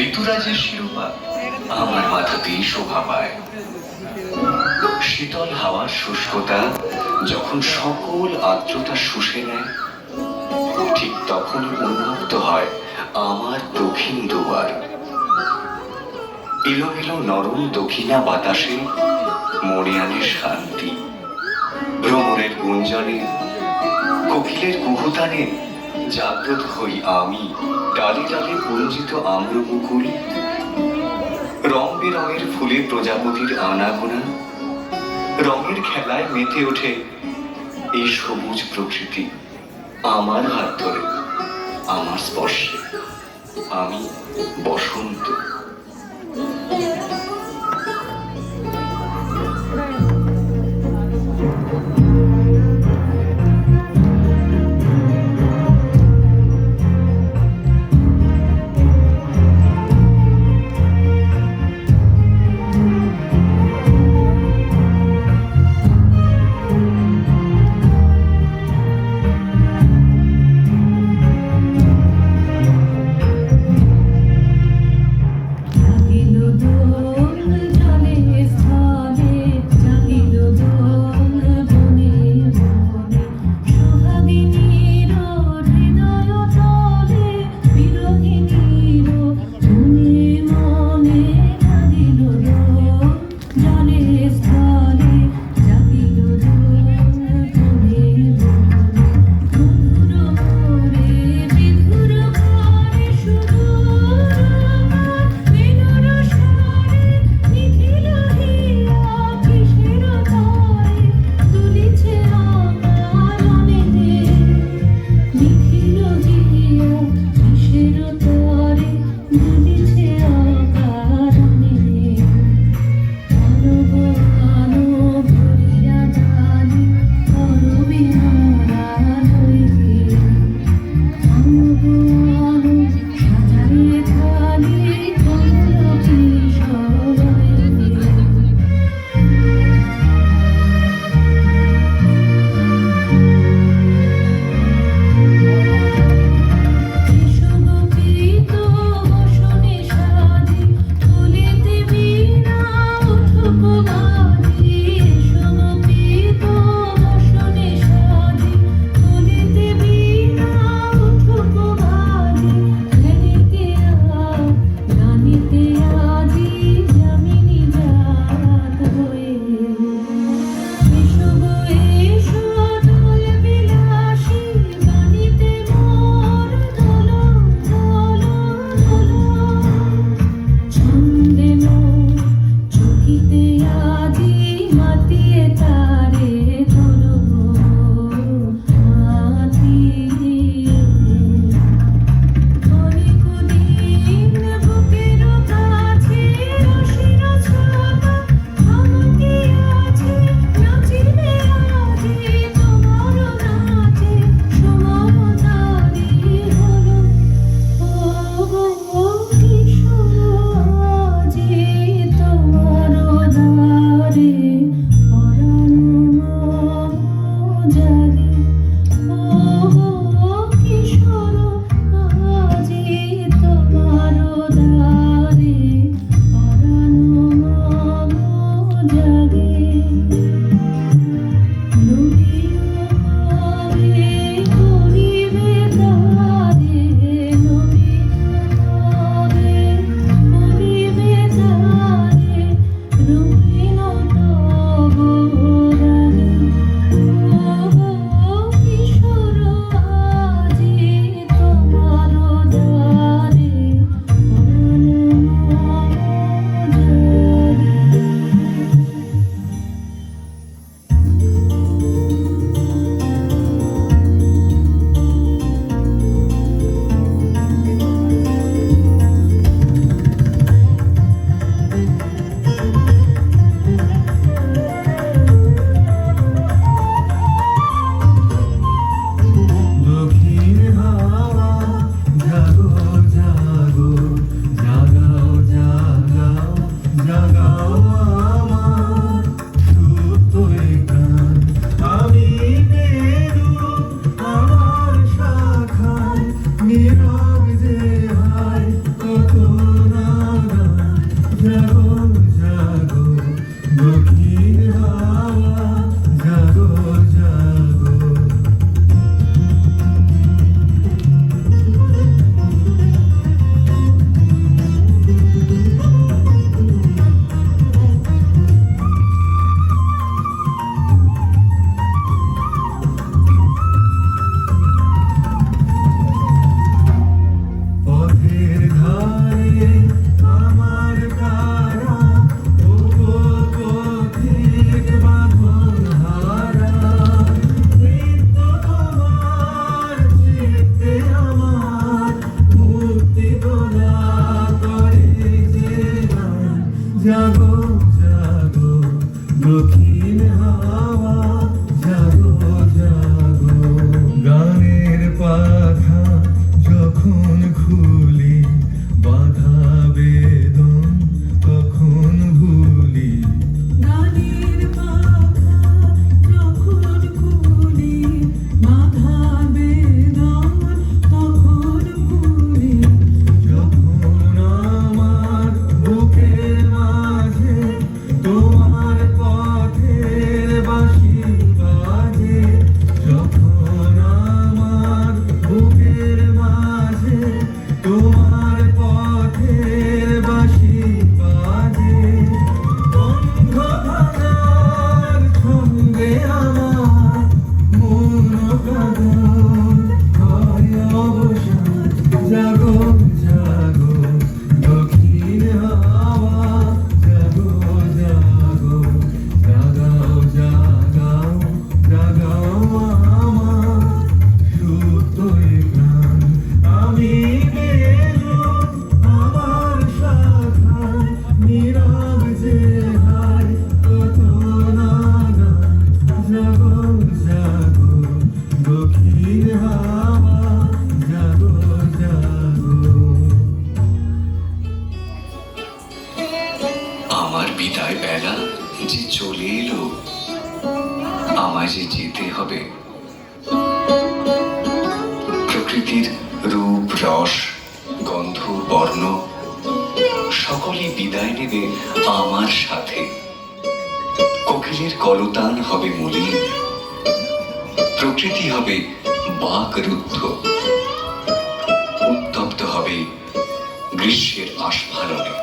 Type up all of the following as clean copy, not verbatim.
ঋতুরাজের শিরোপা আমার মাথাতেই শোভা পায়। শীতল হাওয়ার শুষ্কতা যখন সকল আর্দ্রতা শুষে নেয়, ঠিক তখনই উন্মুক্ত হয় আমার দক্ষিণ দুয়ার। এলোমেলো নরম দক্ষিণা বাতাসে মনে আনে শান্তি। ভ্রমণের গুঞ্জনে, কোকিলের কুহুতানে জাগ্রত হই আমি। ডালে ডালে পুঞ্জিত আম্রমুকুল, রং বেরঙের ফুলে প্রজাপতির আনাগোনা, রঙের খেলায় মেতে ওঠে এই সবুজ প্রকৃতি। আমার হাত ধরে, আমার স্পর্শে আমি বসন্ত। এলো জাগো জাগো দক্ষিণ হাওয়া, জাগো জাগো জাগাও জাগাও জাগাও আমার সুপ্ত এ প্রাণ। আমি গেলো আমার শাখায়, নীরব যে হায় কত নাগায়, জাগো জাগো দক্ষিণ হাওয়া, জাগো জাগো। আমার বিদায় বেলা যে চলে এলো, আমায় যে যেতে হবে। প্রকৃতির রূপ রস গন্ধ বর্ণ সকলে বিদায় নেবে আমার সাথে। কোকিলের কলতান হবে মলিন, প্রকৃতি হবে বাকরুদ্ধ, উত্তপ্ত হবে গ্রীষ্মের আস্ফালনে।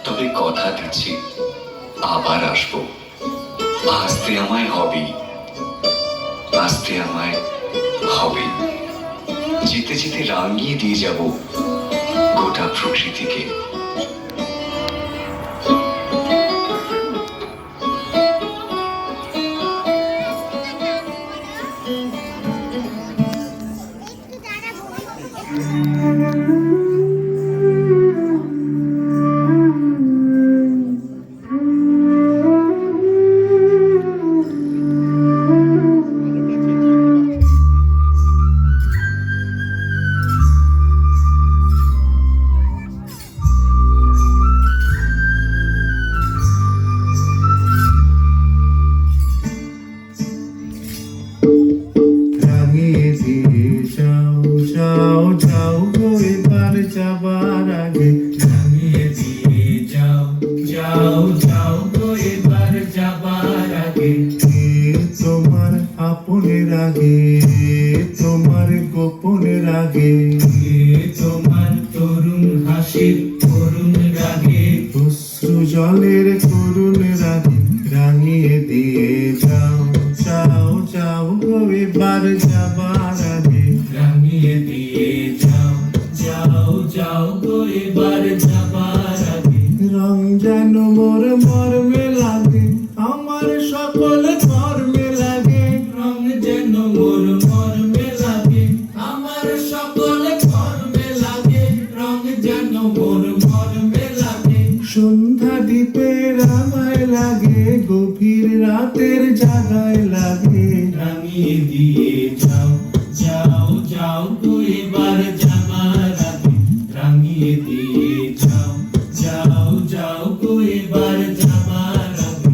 তবে কথা দিচ্ছি আবার আসবো, আসতে আমায় হবেই, আসতে আমায় হবেই। যেতে যেতে রাঙিয়ে দিয়ে যাব গোটা প্রকৃতিকে। রাঙিয়ে দিয়ে যাও যাও যাও গো এবার যাবার আগে, রাঙিয়ে দিয়ে যাও যাও যাও গো এবার যাবার আগে। কে তোমার আপনের আগে, তোমার গোপনের আগে, কে তোমার তরুণ হাসির করুণ রাগে, অশ্রু জলের করুণ রাগে। রাঙিয়ে দিয়ে যাও যাও যাও গো এবার যাবার আগে, রাঙিয়ে দিয়ে যাও যাও যাও গো এবার যাবার আগে। রং যেন মোর মর্মে লাগে, আমার সকল কর্মে লাগে। রং যেন মোর মর্মে লাগে, আমার সকল কর্মে লাগে। রং যেন মোর মর্মে লাগে, সন্ধ্যা দ্বীপের আমায় লাগে, গভীর রাতের জাগায় লাগে। রাঙিয়ে দিয়ে যাও যাও যাও গো এবার যাবার আগে, রাঙিয়ে দিয়ে যাও যাও যাও গো এবার যাবার আগে।